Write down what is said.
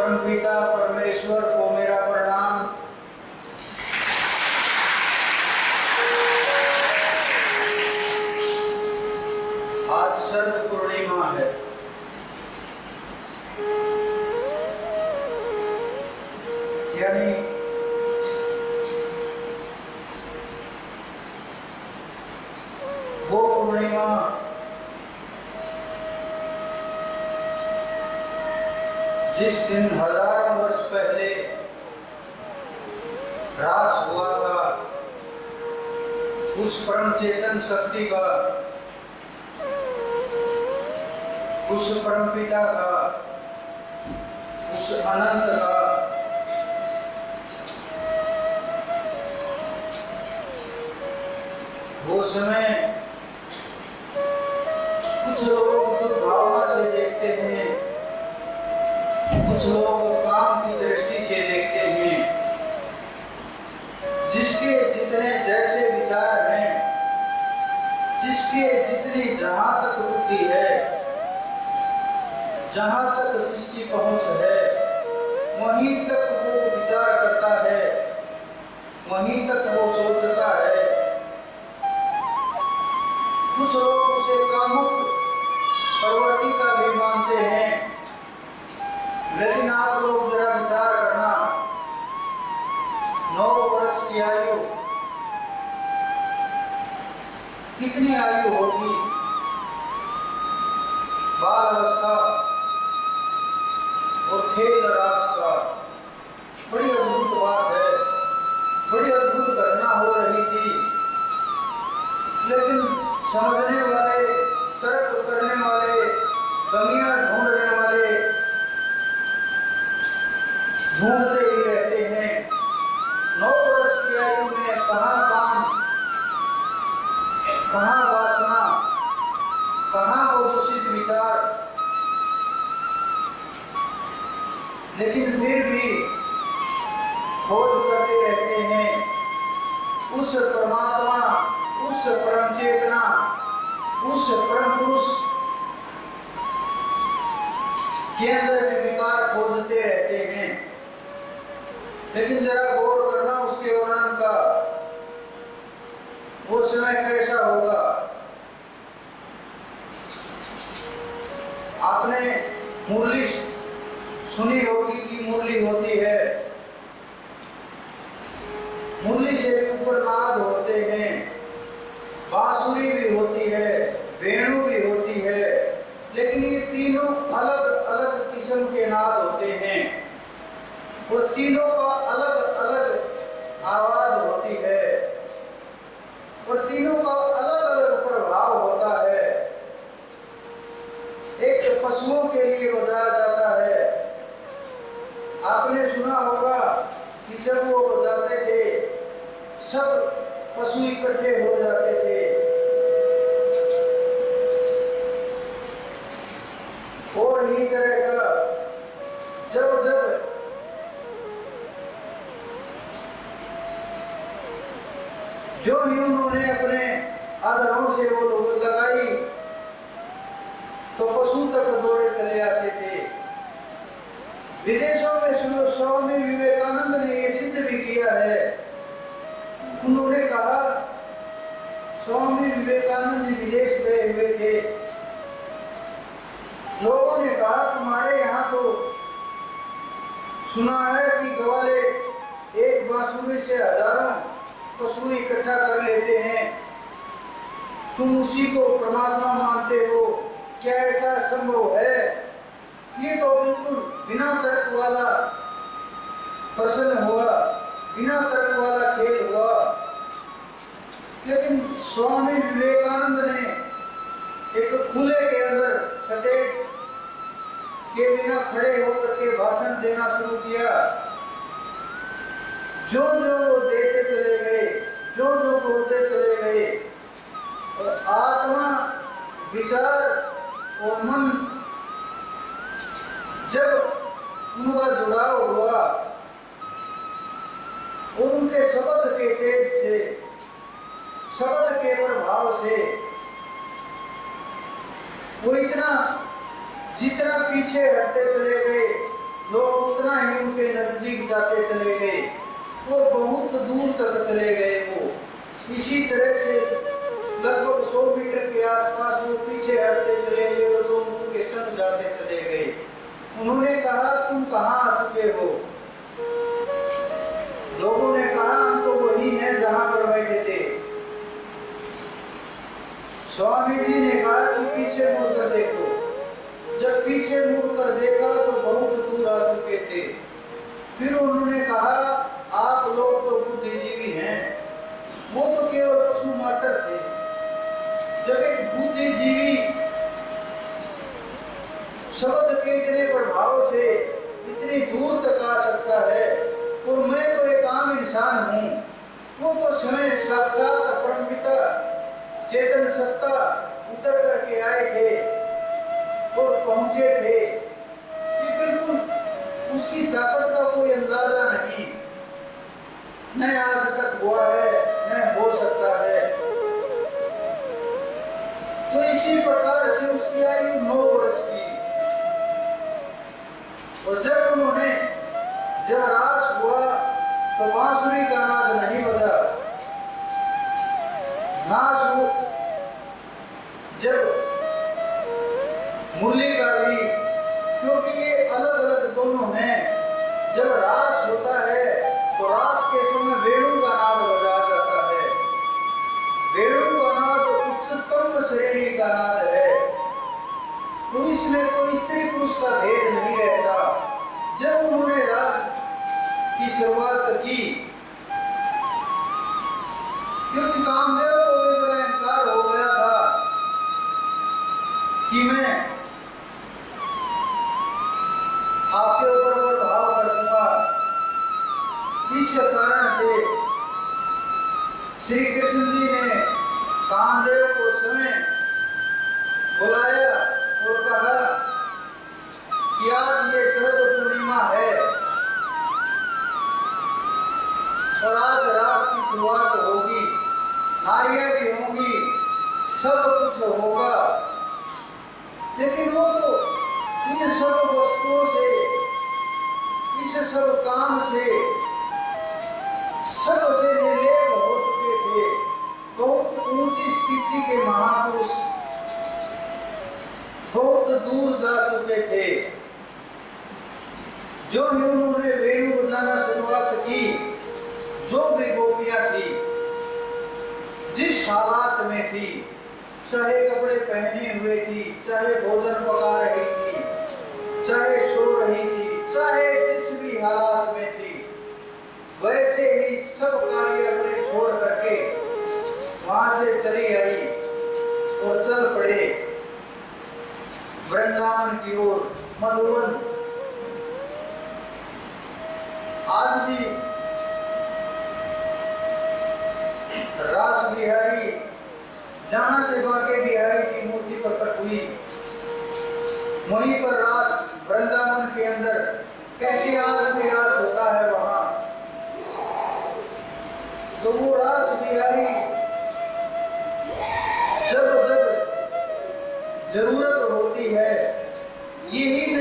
परमपिता परमेश्वर को मेरा प्रणाम। आज शरद पूर्णिमा है। यानी वो पूर्णिमा जिस दिन हजारों वर्ष पहले ह्रास हुआ था, उस परम चेतन शक्ति का, उस परम पिता का, उस अनंत का वो समय कुछ लोग दुर्भावना से देखते हैं, कुछ लोग काम की दृष्टि से देखते हैं। जिसके जितने जैसे विचार हैं, जिसके जितनी जहां तक बुद्धि है, जहां तक जिसकी पहुंच है, वहीं तक वो विचार करता है, वहीं तक वो सोचता है। कुछ लोग उसे कामुक प्रवृत्ति का भी मानते हैं। लेकिन आप लोग जरा विचार करना, 9 वर्ष की आयु कितनी आयु होगी? बाल अवस्था और खेल रास का। बड़ी अद्भुत बात है, बड़ी अद्भुत घटना हो रही थी। लेकिन समझने वाले, तर्क करने वाले, कमियां ढूंढने वाले ढूंढते ही रहते हैं। 9 वर्ष की आयु में कहाँ काम, कहाँ वासना, कहाँ वो दूषित विचार। लेकिन फिर भी खोज करते रहते हैं उस परमात्मा, उस परम चेतना, उस परम पुरुष के अंदर विकार खोजते रहते हैं। लेकिन जरा गौर करना उसके वर्णन का, वो समय कैसा होगा। आपने मुरली सुनी होगी कि मुरली होती है, मुरली से भी ऊपर नाद होते हैं, बांसुरी भी होती है, वेणु भी होती है। लेकिन ये तीनों अलग अलग किस्म के नाद होते हैं और तीनों का अलग अलग आवाज होती है और तीनों का अलग अलग प्रभाव होता है। एक पशुओं के लिए बजाया जाता है। आपने सुना होगा कि जब वो बजाते थे, सब पशु इकट्ठे हो जाते थे। और ही तरह का जब जब जो ही उन्होंने अपने आधारों से वो लोग लगाई तो पशु तक दौड़े चले आते थे। विदेशों में स्वामी विवेकानंद ने ये सिद्ध भी किया है। उन्होंने कहा, स्वामी विवेकानंद जी विदेश गए हुए थे। लोगों ने कहा, तुम्हारे यहाँ तो सुना है कि ग्वाले एक बांसुरी से हजारों पशु इकट्ठा कर लेते हैं, तुम उसी को परमात्मा मानते हो, क्या ऐसा संभव है? ये तो बिल्कुल बिना तर्क वाला प्रश्न हुआ, बिना तर्क वाला खेल हुआ। लेकिन स्वामी विवेकानंद ने एक खुले के अंदर स्टेज के बिना खड़े होकर के भाषण देना शुरू किया। जो जो वो देते चले गए, जो जो बोलते चले गए, और आत्मा, विचार और मन जब उनका जुड़ाव हुआ और उनके शब्द के तेज से, शब्द के प्रभाव से वो इतना जितना पीछे हटते चले गए, लोग उतना ही उनके नजदीक जाते चले गए और बहुत दूर तक चले गए। वो इसी तरह से लगभग 100 मीटर के आसपास वो पीछे हटते चले गए और लोग उनके संग जाते चले गए। उन्होंने कहा, तुम कहाँ आ चुके हो? लोगों ने कहा, हम तो वही हैं जहां पर बैठे थे। स्वामी जी ने कहा कि पीछे मुड़कर देखो। जब पीछे मुड़कर देखा तो बहुत दूर आ चुके थे। फिर उन्होंने कहा, आप लोग तो बुद्धिजीवी हैं, वो तो केवल पशु मात्र थे। जब एक बुद्धिजीवी शब्द के इतने प्रभाव से इतनी दूर तक आ सकता है और मैं तो एक आम इंसान हूँ, वो तो समय साक्षात परमपिता चेतन सत्ता उतर करके आए थे और पहुंचे थे कि बिल्कुल उसकी ताकत का कोई अंदाजा नहीं, न आज तक हुआ है न हो सकता है। तो इसी प्रकार से उसकी आयु 9 वर्ष की। और जब रास हुआ तो बांसुरी का नाद नहीं बजा। नाच हो जब मुरली का भी, क्योंकि ये अलग अलग दोनों हैं। जब रास होता है तो रास के समय वेणु का नाद बजाया जाता है। वेणु का नाद उच्चतम श्रेणी का नाद है। तो इसमें कोई स्त्री पुरुष का भेद नहीं रहता। जब उन्होंने रास की शुरुआत की, क्योंकि कामदेव को भी बड़ा इंकार हो गया था कि मैं आपके ऊपर प्रभाव कर दूंगा। इस कारण से श्री कृष्ण जी ने कामदेव को समय बुलाया और कहा कि आज ये शरद पूर्णिमा है और आज रास की शुरुआत होगी, नारियां भी होंगी, सब कुछ होगा। लेकिन वो तो इन सब वस्तुओं से, इस सब काम से सबसे निर्लेप हो चुके थे। बहुत ऊंची स्थिति के महापुरुष बहुत दूर जा चुके थे। जो ही उन्होंने वेणु बजाना शुरुआत की, जो भी गोपियां थी, जिस हालात में थी, चाहे कपड़े पहने हुए थी, चाहे भोजन पका रही थी, चाहे सो रही थी, चाहे जिस भी हालात में थी, वैसे ही सब कार्य अपने छोड़ करके वहां से चली आई और चल पड़े वृंदावन की ओर, मधुवन। आज भी रास बिहारी जहां से बांके बिहारी की मूर्ति प्रकट हुई, वहीं पर रास वृंदावन के अंदर कहते आज भी रास होता है वहां। तो वो रास बिहारी जब जब जरूरत होती है, यही